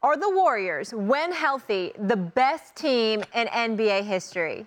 Are the Warriors, when healthy, the best team in NBA history?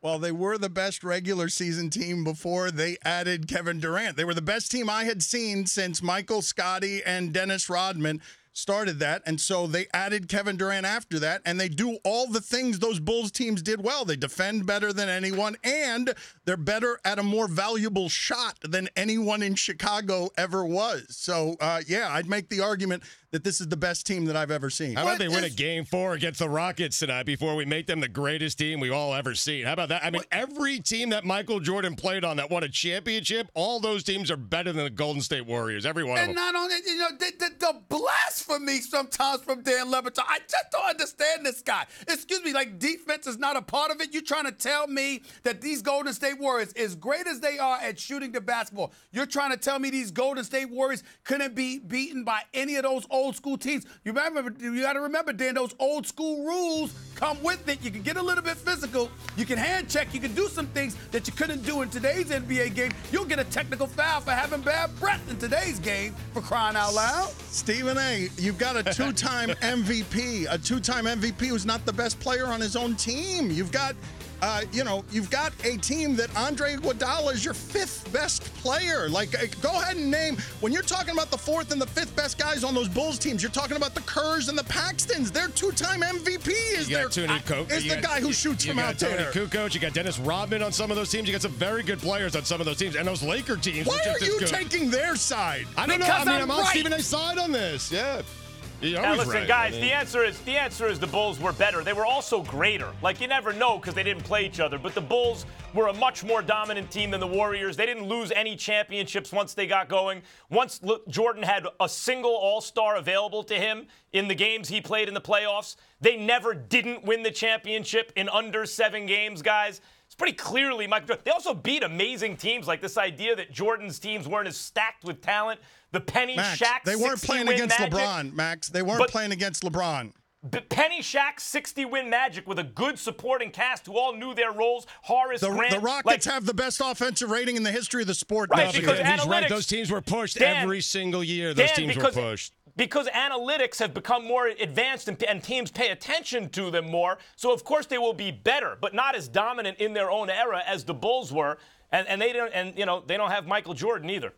Well, they were the best regular season team before they added Kevin Durant. They were the best team I had seen since Michael Scotty and Dennis Rodman started that. And so they added Kevin Durant after that, and they do all the things those Bulls teams did well. They defend better than anyone, and they're better at a more valuable shot than anyone in Chicago ever was. So, yeah, I'd make the argument that this is the best team that I've ever seen. How about they win a Game 4 against the Rockets tonight before we make them the greatest team we've all ever seen? How about that? I mean, every team that Michael Jordan played on that won a championship, all those teams are better than the Golden State Warriors, every one of them. And not only, the blasphemy sometimes from Dan Le Batard. I just don't understand this guy. Excuse me, like defense is not a part of it? You're trying to tell me that these Golden State Warriors, as great as they are at shooting the basketball, you're trying to tell me these Golden State Warriors couldn't be beaten by any of those old school teams? You got to remember, Dan, those old school rules come with it. You can get a little bit physical. You can hand check. You can do some things that you couldn't do in today's NBA game. You'll get a technical foul for having bad breath in today's game, for crying out loud. Stephen A., you've got a two-time MVP, who's not the best player on his own team. You've got you've got a team that Andre Iguodala is your fifth best player. Like, go ahead and name, when you're talking about the fourth and the fifth best guys on those Bulls teams, you're talking about the Kerrs and the Paxtons. Their two-time MVP is the guy who shoots from out there. You got Tony Kukoc, you got Dennis Rodman on some of those teams. You got some very good players on some of those teams. And those Laker teams. Why are you taking their side? I don't know. I mean, I'm on Stephen A's side on this. Yeah. Now listen, guys, the answer is the Bulls were better. They were also greater. Like, you never know because they didn't play each other. But the Bulls were a much more dominant team than the Warriors. They didn't lose any championships once they got going. Once Jordan had a single All-Star available to him in the games he played in the playoffs, they never didn't win the championship in under 7 games, guys. It's pretty clearly Michael Jordan. They also beat amazing teams, like this idea that Jordan's teams weren't as stacked with talent. The Penny Shaq 60-win magic. They weren't playing against LeBron, Max. They weren't playing against LeBron. Penny Shaq 60-win magic with a good supporting cast who all knew their roles. Horace Grant. The Rockets have the best offensive rating in the history of the sport. Right, because he's right. Those teams were pushed every single year. Those teams were pushed. Because analytics have become more advanced and teams pay attention to them more. So, of course, they will be better, but not as dominant in their own era as the Bulls were. And they don't have Michael Jordan either.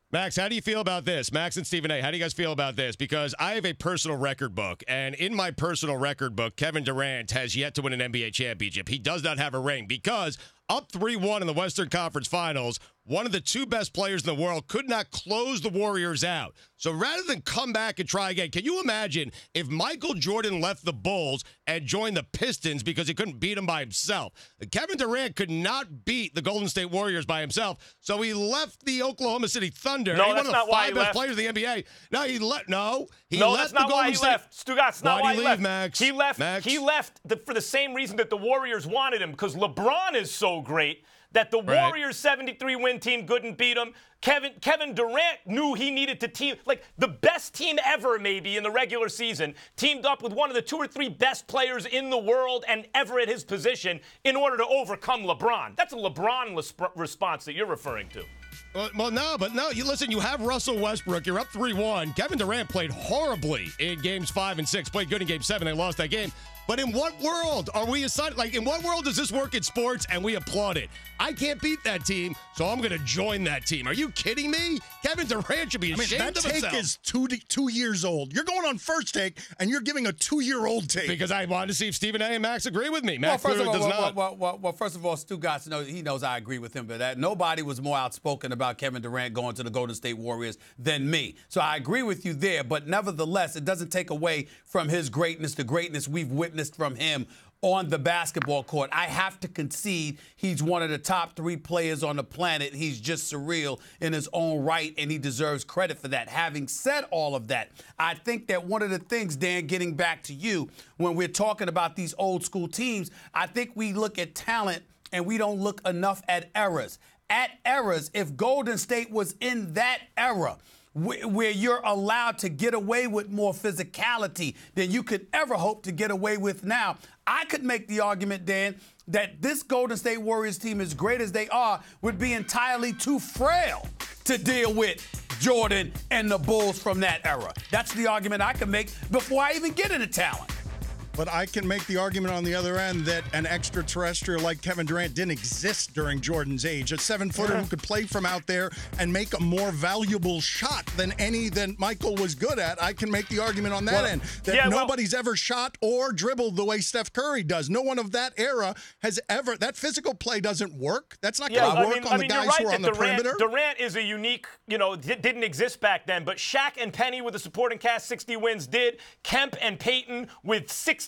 Max, how do you feel about this? Max and Stephen A., how do you guys feel about this? Because I have a personal record book, and in my personal record book, Kevin Durant has yet to win an NBA championship. He does not have a ring because up 3-1 in the Western Conference Finals, one of the two best players in the world could not close the Warriors out. So rather than come back and try again, can you imagine if Michael Jordan left the Bulls and joined the Pistons because he couldn't beat them by himself? Kevin Durant could not beat the Golden State Warriors by himself, so he left the Oklahoma City Thunder. No, that's not why he one of the 5 best left. players in the NBA. No, he left. No, that's not why he left. Stugotz, not why he left. Max? He left. Max? He left for the same reason that the Warriors wanted him, because LeBron is so great that the Warriors' 73-win team couldn't beat him. Kevin Durant knew he needed to team, like the best team ever maybe in the regular season, teamed up with one of the 2 or 3 best players in the world and ever at his position in order to overcome LeBron. That's a LeBron response that you're referring to. Well, no. You have Russell Westbrook. You're up 3-1. Kevin Durant played horribly in games 5 and 6. Played good in game 7. They lost that game. But in what world are we assigned? Like, in what world does this work in sports and we applaud it? I can't beat that team, so I'm going to join that team. Are you kidding me? Kevin Durant should be ashamed of himself. That take is 2 years old. You're going on First Take, and you're giving a 2-year-old take. Because I wanted to see if Stephen A. and Max agree with me. Max first of all, Stugotz, he knows I agree with him, but nobody was more outspoken about Kevin Durant going to the Golden State Warriors than me. So I agree with you there, but nevertheless, it doesn't take away from his greatness, the greatness we've witnessed from him on the basketball court. I have to concede he's one of the top 3 players on the planet. He's just surreal in his own right, and he deserves credit for that. Having said all of that, I think that one of the things, Dan, getting back to you, when we're talking about these old school teams, I think we look at talent and we don't look enough at eras. At eras, if Golden State was in that era, where you're allowed to get away with more physicality than you could ever hope to get away with now, I could make the argument, Dan, that this Golden State Warriors team, as great as they are, would be entirely too frail to deal with Jordan, and the Bulls from that era. That's the argument I can make before I even get into talent. But I can make the argument on the other end that an extraterrestrial like Kevin Durant didn't exist during Jordan's age. A 7-footer who could play from out there and make a more valuable shot than Michael was good at. I can make the argument on that end that nobody's ever shot or dribbled the way Steph Curry does. No one of that era has ever. That physical play doesn't work. That's not going to work on the guys who are on the perimeter. Durant is a unique, didn't exist back then. But Shaq and Penny with the supporting cast, 60 wins did. Kemp and Peyton with 64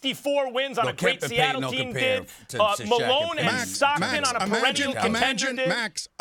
wins on a great Seattle team did. Malone and Stockton on a perennial contender did.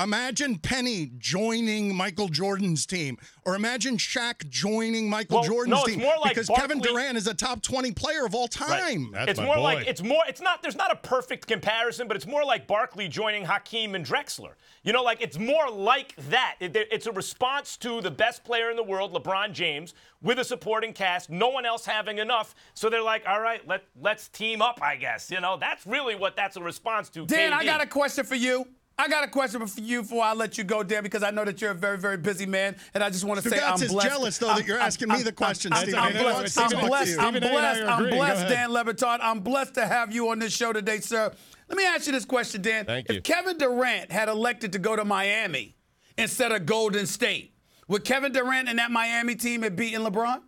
Imagine Penny joining Michael Jordan's team, or imagine Shaq joining Michael Jordan's team. More like because Barkley, Kevin Durant is a top 20 player of all time. Right. It's more like there's not a perfect comparison, but it's more like Barkley joining Hakeem and Drexler. It's more like that. It's a response to the best player in the world, LeBron James, with a supporting cast, no one else having enough. So they're like, all right, let's team up, I guess. That's really what that's a response to. Dan, KD. I got a question for you. Before I let you go, Dan, because I know that you're a very, very busy man, and I just want to say I'm blessed. Stugotz is jealous, though, that you're asking me the question, Stephen. I'm blessed, Dan Le Batard. I'm blessed to have you on this show today, sir. Let me ask you this question, Dan. Thank you. If Kevin Durant had elected to go to Miami instead of Golden State, would Kevin Durant and that Miami team have beaten LeBron?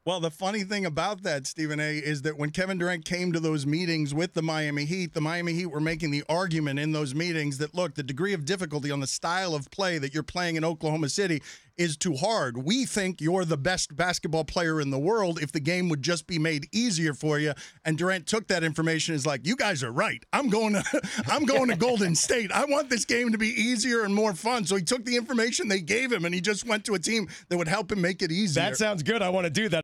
Well, the funny thing about that, Stephen A., is that when Kevin Durant came to those meetings with the Miami Heat were making the argument in those meetings that, look, the degree of difficulty on the style of play that you're playing in Oklahoma City is too hard. We think you're the best basketball player in the world if the game would just be made easier for you. And Durant took that information and is like, you guys are right. I'm going to Golden State. I want this game to be easier and more fun. So he took the information they gave him and he just went to a team that would help him make it easier. That sounds good. I want to do that.